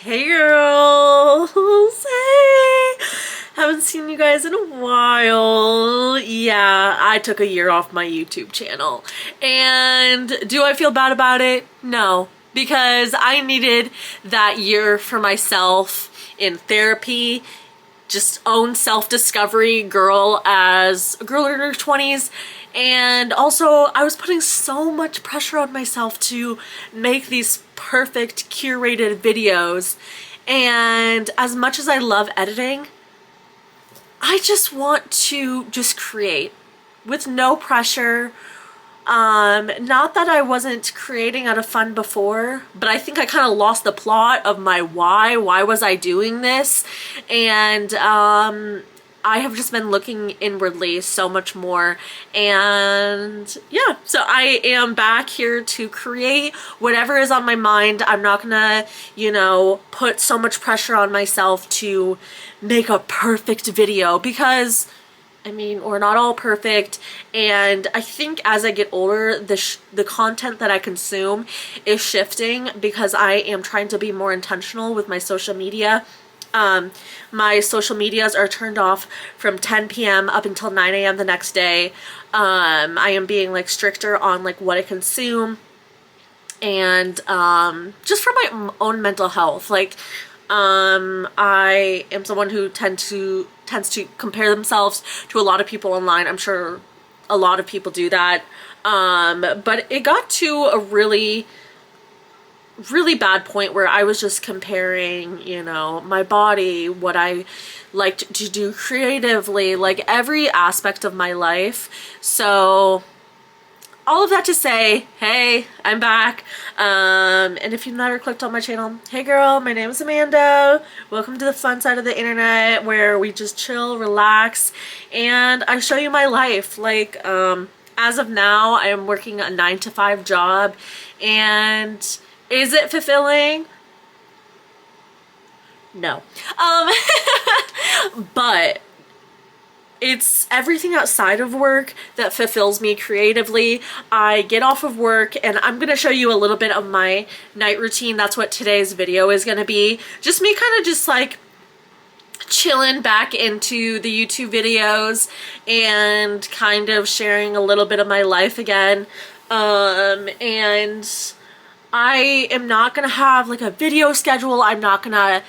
Hey girls! Hey! Haven't seen you guys in a while. Yeah, I took a year off my YouTube channel. And do I feel bad about it? No. Because I needed that year for myself in therapy, just own self-discovery, girl as a girl in her 20s. And also I was putting so much pressure on myself to make these perfect curated videos, and as much as I love editing, I just want to just create with no pressure. Not that I wasn't creating out of fun before, but I think I kind of lost the plot of my why was I doing this, and I have just been looking inwardly so much more. And yeah, so I am back here to create whatever is on my mind. I'm not gonna, you know, put so much pressure on myself to make a perfect video, because I mean, we're not all perfect, and I think as I get older, the content that I consume is shifting because I am trying to be more intentional with my social media. My social medias are turned off from 10 p.m. up until 9 a.m. the next day. I am being like stricter on like what I consume, and just for my own mental health. Like I am someone who tends to compare themselves to a lot of people online. I'm sure a lot of people do that. But it got to a really bad point where I was just comparing, you know, my body, what I liked to do creatively, like every aspect of my life. So all of that to say, hey, I'm back. And if you've never clicked on my channel, hey girl, my name is Amanda. Welcome to the fun side of the internet where we just chill, relax, and I show you my life. Like, as of now, I am working a 9-to-5 job, and is it fulfilling? No. But it's everything outside of work that fulfills me creatively. I get off of work and I'm gonna show you a little bit of my night routine. That's what today's video is gonna be. Just me kind of just like chilling back into the YouTube videos and kind of sharing a little bit of my life again. And I am not gonna have like a video schedule. I'm not gonna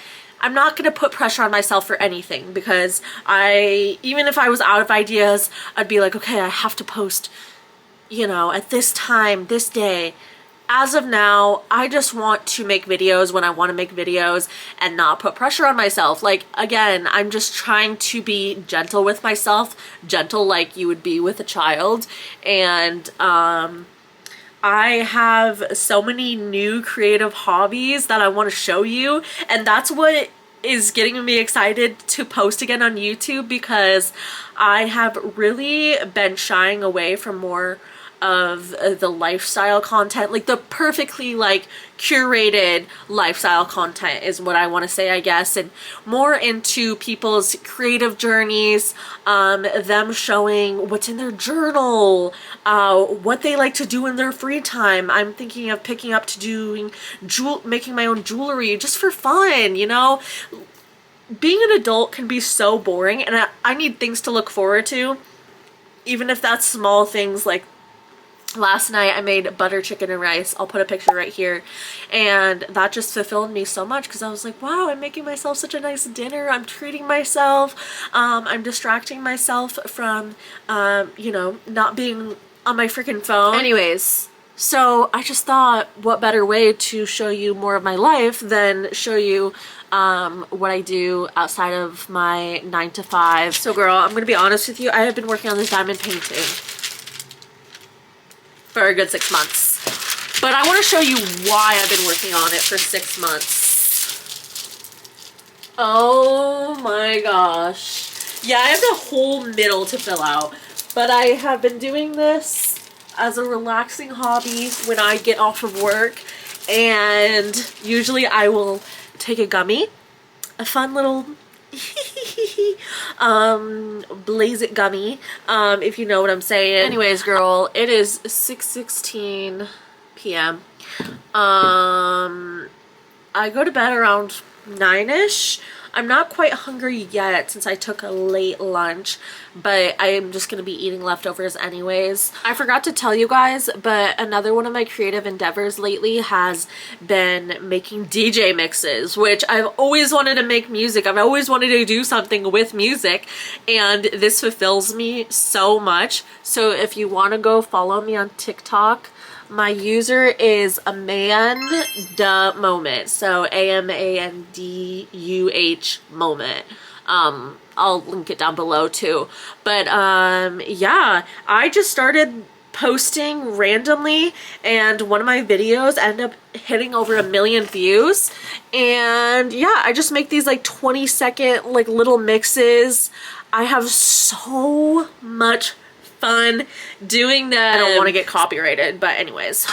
put pressure on myself for anything, because even if I was out of ideas, I'd be like, okay, I have to post, you know, at this time, this day. As of now, I just want to make videos when I want to make videos and not put pressure on myself. Like, again, I'm just trying to be gentle with myself, gentle like you would be with a child. And I have so many new creative hobbies that I want to show you, and that's what is getting me excited to post again on YouTube, because I have really been shying away from more of the lifestyle content, like the perfectly like curated lifestyle content is what I want to say, I guess, and more into people's creative journeys, them showing what's in their journal, what they like to do in their free time. I'm thinking of picking up to doing making my own jewelry just for fun, you know. Being an adult can be so boring, and I need things to look forward to, even if that's small things. Like last night I made butter chicken and rice. I'll put a picture right here, and that just fulfilled me so much, because I was like, wow, I'm making myself such a nice dinner. I'm treating myself. I'm distracting myself from you know, not being on my freaking phone. Anyways, so I just thought, what better way to show you more of my life than show you what I do outside of my 9-to-5. So girl, I'm gonna be honest with you, I have been working on this diamond painting for a good 6 months. But I want to show you why I've been working on it for 6 months. Oh my gosh. Yeah, I have the whole middle to fill out. But I have been doing this as a relaxing hobby when I get off of work. And usually I will take a gummy, a fun little blaze it gummy, if you know what I'm saying. Anyways, girl, it is 6:16 p.m. I go to bed around 9ish. I'm not quite hungry yet since I took a late lunch, but I am just gonna be eating leftovers anyways. I forgot to tell you guys, but another one of my creative endeavors lately has been making DJ mixes, which I've always wanted to make music. I've always wanted to do something with music, and this fulfills me so much. So if you want to go follow me on TikTok, my user is amandalindwurm, so AMANDUH moment. I'll link it down below too. But yeah, I just started posting randomly, and one of my videos ended up hitting over 1 million views. And yeah, I just make these like 20-second like little mixes. I have so much fun doing that. I don't want to get copyrighted, but anyways.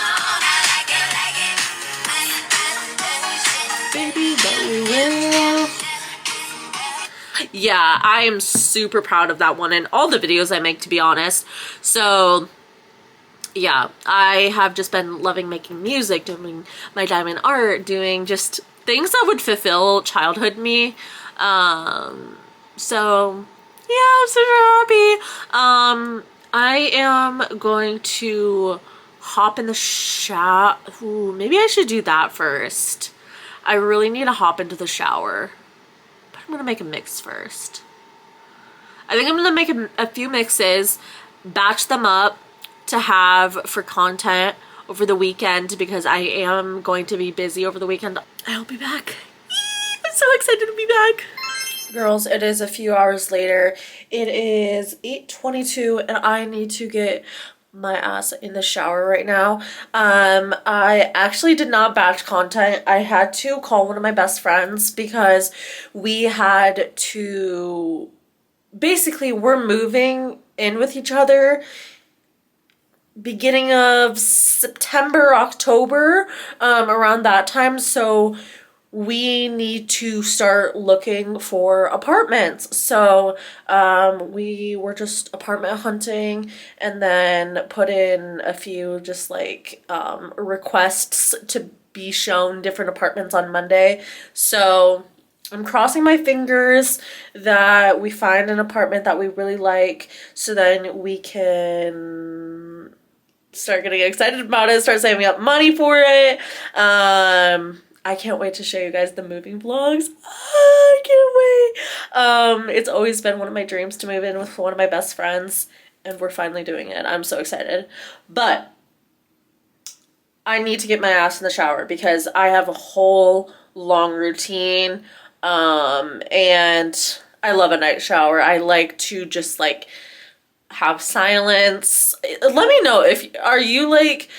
Baby, yeah, I am super proud of that one and all the videos I make, to be honest. So yeah, I have just been loving making music, doing my diamond art, doing just things that would fulfill childhood me. So yeah, I'm super happy. I am going to hop in the shower. Ooh, maybe I should do that first. I really need to hop into the shower, but I'm gonna make a mix first. I think I'm gonna make a few mixes, batch them up to have for content over the weekend, because I am going to be busy over the weekend. I'll be back. I'm so excited to be back. Girls, it is a few hours later. It is 8:22 and I need to get my ass in the shower right now. I actually did not batch content. I had to call one of my best friends because we had to, basically we're moving in with each other beginning of September, October, around that time. So we need to start looking for apartments. So we were just apartment hunting, and then put in a few just like requests to be shown different apartments on Monday. So I'm crossing my fingers that we find an apartment that we really like, so then we can start getting excited about it, start saving up money for it. I can't wait to show you guys the moving vlogs. I can't wait. It's always been one of my dreams to move in with one of my best friends, and we're finally doing it. I'm so excited. But I need to get my ass in the shower because I have a whole long routine. And I love a night shower. I like to just like have silence. Let me know if are you like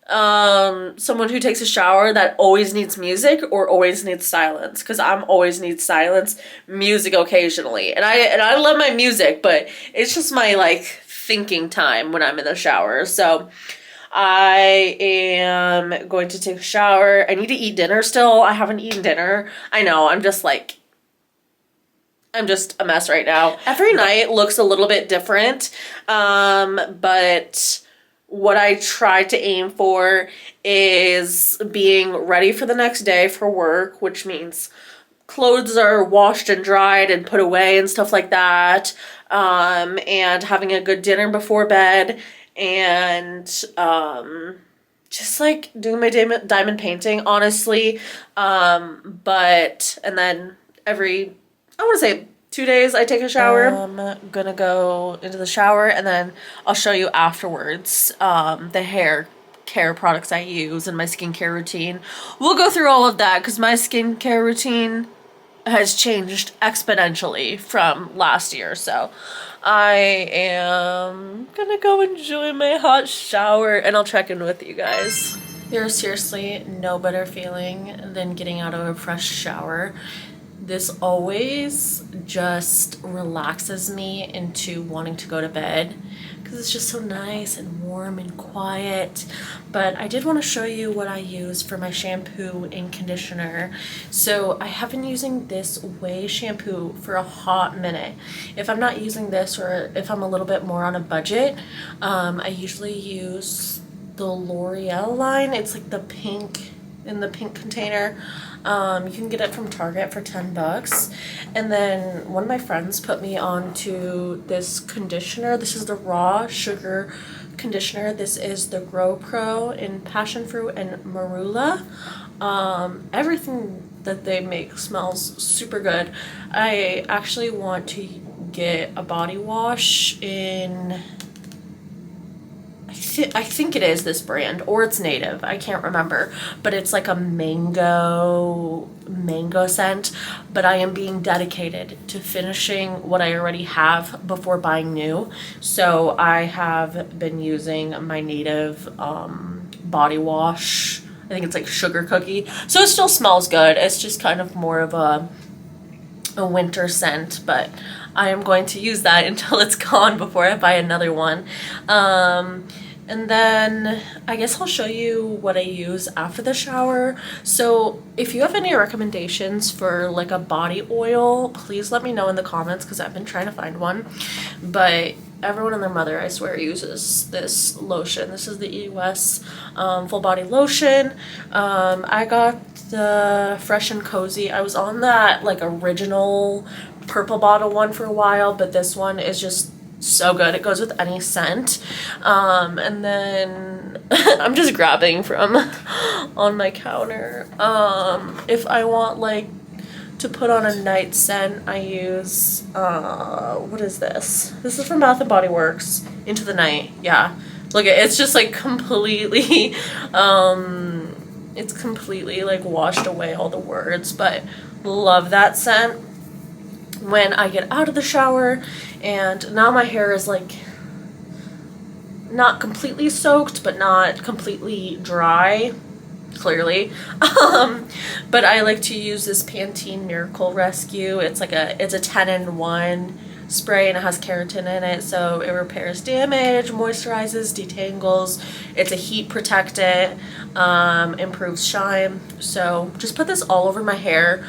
someone who takes a shower that always needs music or always needs silence, because I'm always need silence, music occasionally, and I love my music, but it's just my like thinking time when I'm in the shower. So I am going to take a shower. I need to eat dinner still. I haven't eaten dinner. I know, I'm just a mess right now. Every night looks a little bit different, but what I try to aim for is being ready for the next day for work, which means clothes are washed and dried and put away and stuff like that, and having a good dinner before bed, and just like doing my diamond painting, honestly. And then every, I want to say 2 days I take a shower. I'm gonna go into the shower and then I'll show you afterwards the hair care products I use and my skincare routine. We'll go through all of that because my skincare routine has changed exponentially from last year. So I am gonna go enjoy my hot shower and I'll check in with you guys. There's seriously no better feeling than getting out of a fresh shower. This always just relaxes me into wanting to go to bed because it's just so nice and warm and quiet. But I did want to show you what I use for my shampoo and conditioner. So I have been using this Way shampoo for a hot minute. If I'm not using this, or if I'm a little bit more on a budget, I usually use the L'Oreal line. It's like the pink in the pink container. You can get it from Target for 10 bucks. And then one of my friends put me on to this conditioner. This is the raw sugar conditioner. This is the Grow Pro in passion fruit and marula. Everything that they make smells super good. I actually want to get a body wash in, I think it is this brand, or it's native, I can't remember, but it's like a mango scent. But I am being dedicated to finishing what I already have before buying new. So I have been using my native body wash. I think it's like sugar cookie, so it still smells good. It's just kind of more of a winter scent, but I am going to use that until it's gone before I buy another one. And then I guess I'll show you what I use after the shower. So if you have any recommendations for like a body oil, please let me know in the comments, because I've been trying to find one. But everyone and their mother, I swear, uses this lotion. This is the EUS full body lotion. I got the Fresh and Cozy. I was on that like original purple bottle one for a while, but this one is just so good. It goes with any scent. And then I'm just grabbing from on my counter. If I want like to put on a night scent, I use what is this? This is from Bath and Body Works, Into the Night. Yeah, look at it's just like completely it's completely like washed away all the words, but love that scent. When I get out of the shower, and now my hair is like not completely soaked but not completely dry, clearly, but I like to use this Pantene Miracle Rescue. It's like it's a 10-in-1 spray, and it has keratin in it, so it repairs damage, moisturizes, detangles. It's a heat protectant, improves shine. So just put this all over my hair.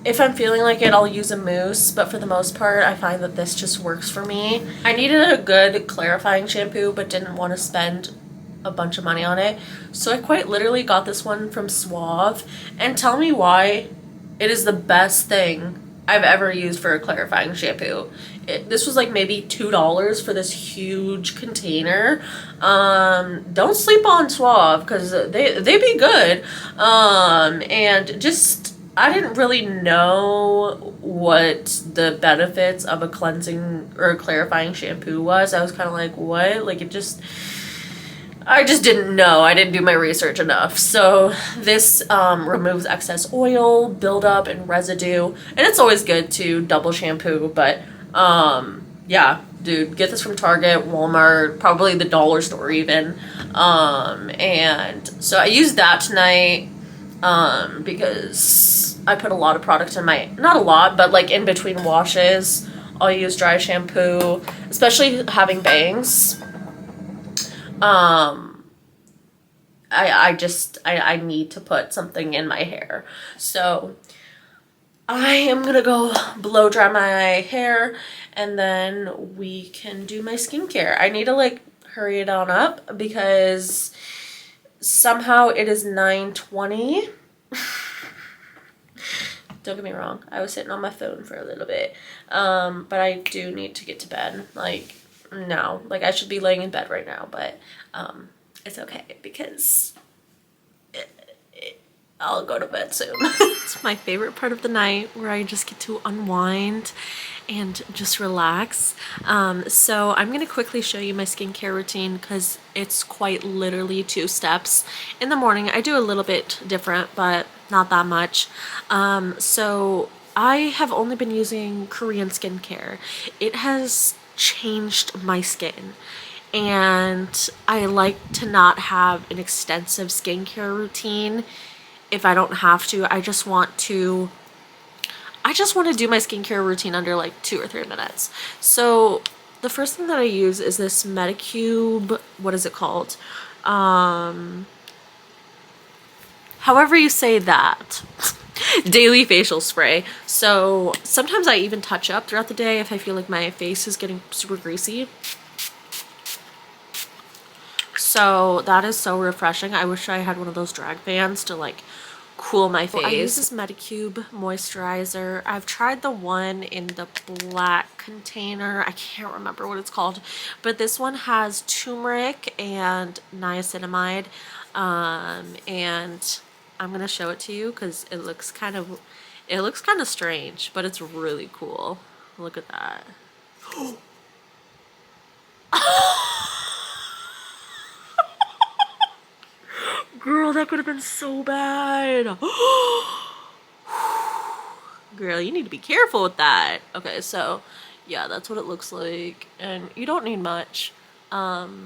If I'm feeling like it, I'll use a mousse, but for the most part, I find that this just works for me. I needed a good clarifying shampoo, but didn't want to spend a bunch of money on it. So I quite literally got this one from Suave, and tell me why it is the best thing I've ever used for a clarifying shampoo. This was like maybe $2 for this huge container. Don't sleep on Suave, because they be good. And just, I didn't really know what the benefits of a cleansing or a clarifying shampoo was. I was kind of like, what? Like, I just didn't know. I didn't do my research enough. So this removes excess oil, buildup, and residue. And it's always good to double shampoo, but yeah, dude, get this from Target, Walmart, probably the dollar store even. And so I used that tonight. Because I put a lot of product in my, not a lot, but like in between washes, I'll use dry shampoo, especially having bangs. I need to put something in my hair. So I am gonna go blow dry my hair, and then we can do my skincare. I need to like hurry it on up because somehow it is 9:20. Don't get me wrong, I was sitting on my phone for a little bit, but I do need to get to bed, like now. Like I should be laying in bed right now, but it's okay because I'll go to bed soon. It's my favorite part of the night, where I just get to unwind and just relax. So I'm gonna quickly show you my skincare routine, because it's quite literally 2 steps. In the morning I do a little bit different, but not that much. So I have only been using Korean skincare. It has changed my skin, and I like to not have an extensive skincare routine if I don't have to. I just want to do my skincare routine under like 2 or 3 minutes. So the first thing that I use is this Medicube, what is it called? However you say that. Daily facial spray. So sometimes I even touch up throughout the day if I feel like my face is getting super greasy. So that is so refreshing. I wish I had one of those drag fans to like cool my face. I use this Medicube moisturizer. I've tried the one in the black container. I can't remember what it's called, but this one has turmeric and niacinamide. And I'm gonna show it to you because it looks kind of strange, but it's really cool. Look at that. Girl, that could have been so bad. Girl, you need to be careful with that. Okay, so yeah, that's what it looks like. And you don't need much. But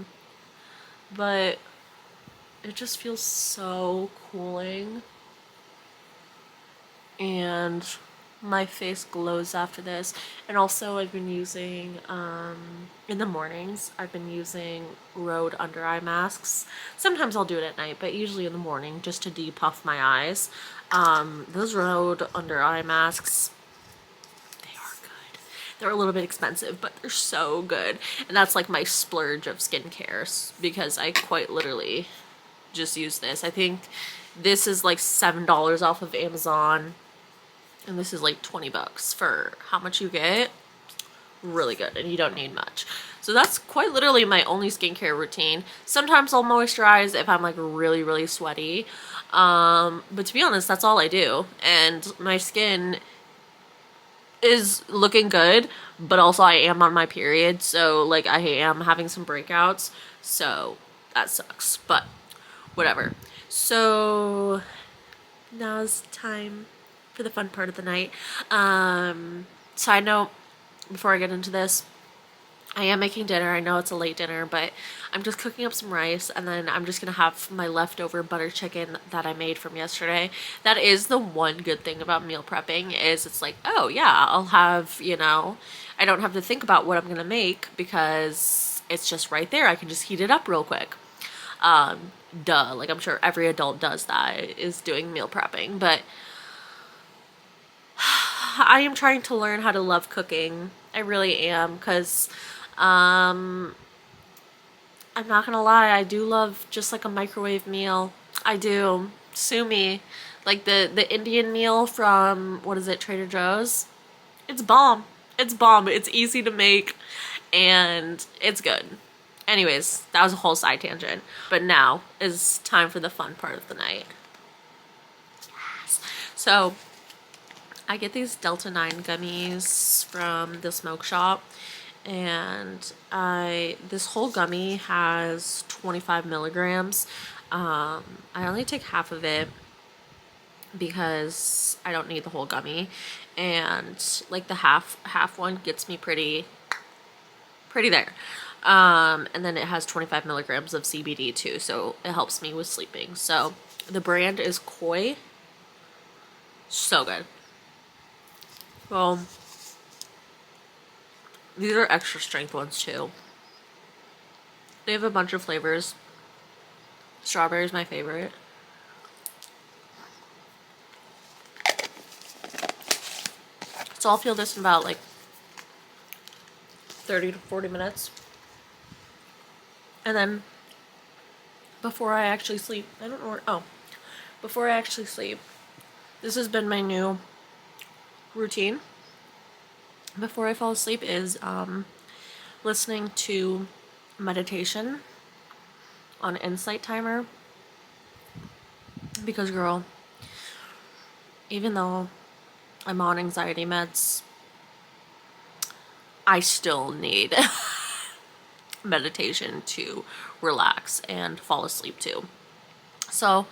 it just feels so cooling. And my face glows after this. And also I've been using, in the mornings, I've been using Rhode under eye masks. Sometimes I'll do it at night, but usually in the morning just to depuff my eyes. Those Rhode under eye masks, they are good. They're a little bit expensive, but they're so good. And that's like my splurge of skincare because I quite literally just use this. I think this is like $7 off of Amazon. And this is like 20 bucks for how much you get. Really good, and you don't need much. So that's quite literally my only skincare routine. Sometimes I'll moisturize if I'm like really, really sweaty. But to be honest, that's all I do. And my skin is looking good, but also I am on my period. So like I am having some breakouts. So that sucks, but whatever. So now's time for the fun part of the night. Side note, before I get into this, I am making dinner. I know it's a late dinner, but I'm just cooking up some rice, and then I'm just gonna have my leftover butter chicken that I made from yesterday. That is the one good thing about meal prepping, is it's like, oh yeah, I'll have, you know, I don't have to think about what I'm gonna make because it's just right there. I can just heat it up real quick. Duh, like I'm sure every adult does that, is doing meal prepping, but I am trying to learn how to love cooking. I really am, because I'm not gonna lie, I do love just like a microwave meal. I do. Sue me. Like the Indian meal from, what is it, Trader Joe's? It's bomb. It's bomb. It's easy to make and it's good. Anyways, that was a whole side tangent. But now is time for the fun part of the night. Yes. So I get these Delta 9 gummies from the smoke shop, and this whole gummy has 25 milligrams. I only take half of it because I don't need the whole gummy, and like the half one gets me pretty there. And then it has 25 milligrams of CBD too, so it helps me with sleeping. So the brand is Koi. So good. Well, these are extra strength ones too. They have a bunch of flavors. Strawberry is my favorite. So I'll feel this in about like 30 to 40 minutes. And then before I actually sleep, I don't know where, oh, before I actually sleep, this has been my new routine before I fall asleep, is listening to meditation on Insight Timer, because girl, even though I'm on anxiety meds, I still need meditation to relax and fall asleep too. So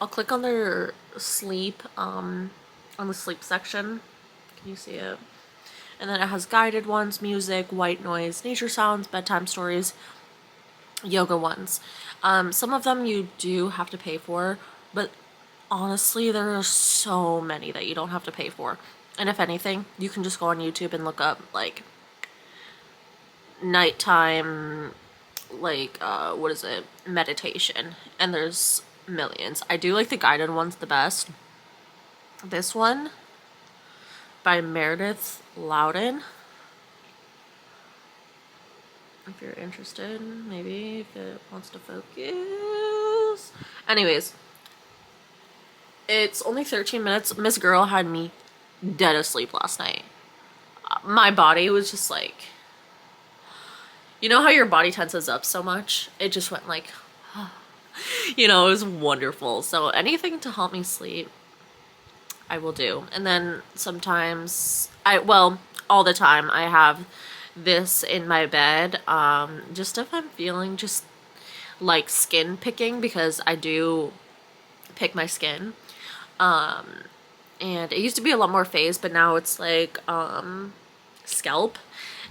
I'll click on their sleep, on the sleep section. Can you see it? And then it has guided ones, music, white noise, nature sounds, bedtime stories, yoga ones. Some of them you do have to pay for, but honestly, there are so many that you don't have to pay for. And if anything, you can just go on YouTube and look up like nighttime, like what is it, meditation, and there's millions. I do like the guided ones the best. This one by Meredith Loudon, if you're interested, maybe if it wants to focus. Anyways, it's only 13 minutes. Miss Girl had me dead asleep last night. My body was just like, you know how your body tenses up so much? It just went like, you know, it was wonderful. So anything to help me sleep, I will do. And then sometimes, well, all the time, I have this in my bed, just if I'm feeling just like skin picking, because I do pick my skin. And it used to be a lot more face, but now it's like scalp,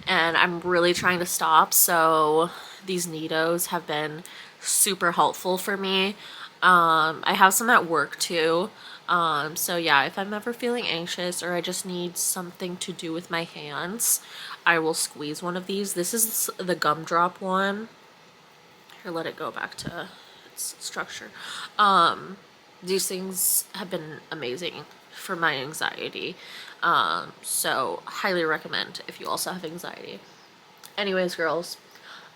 and I'm really trying to stop. So these needles have been super helpful for me. I have some at work too. So yeah, if I'm ever feeling anxious or I just need something to do with my hands, I will squeeze one of these. This is the gumdrop one. Here, let it go back to its structure. These things have been amazing for my anxiety. So highly recommend if you also have anxiety. Anyways, girls,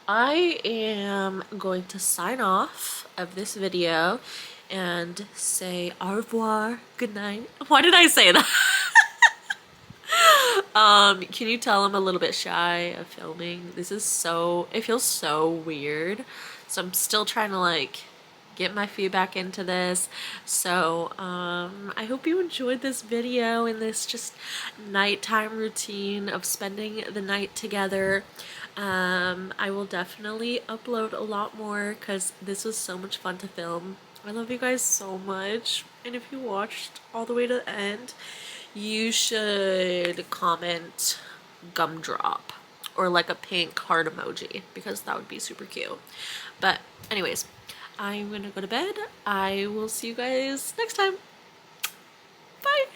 I am going to sign off of this video and say au revoir, good night. Why did I say that? Can you tell I'm a little bit shy of filming? This is so, it feels so weird. So I'm still trying to like get my feet back into this. So I hope you enjoyed this video and this just nighttime routine of spending the night together. I will definitely upload a lot more because this was so much fun to film. I love you guys so much, and if you watched all the way to the end, you should comment gumdrop or like a pink heart emoji, because that would be super cute. But anyways, I'm gonna go to bed. I will see you guys next time. Bye.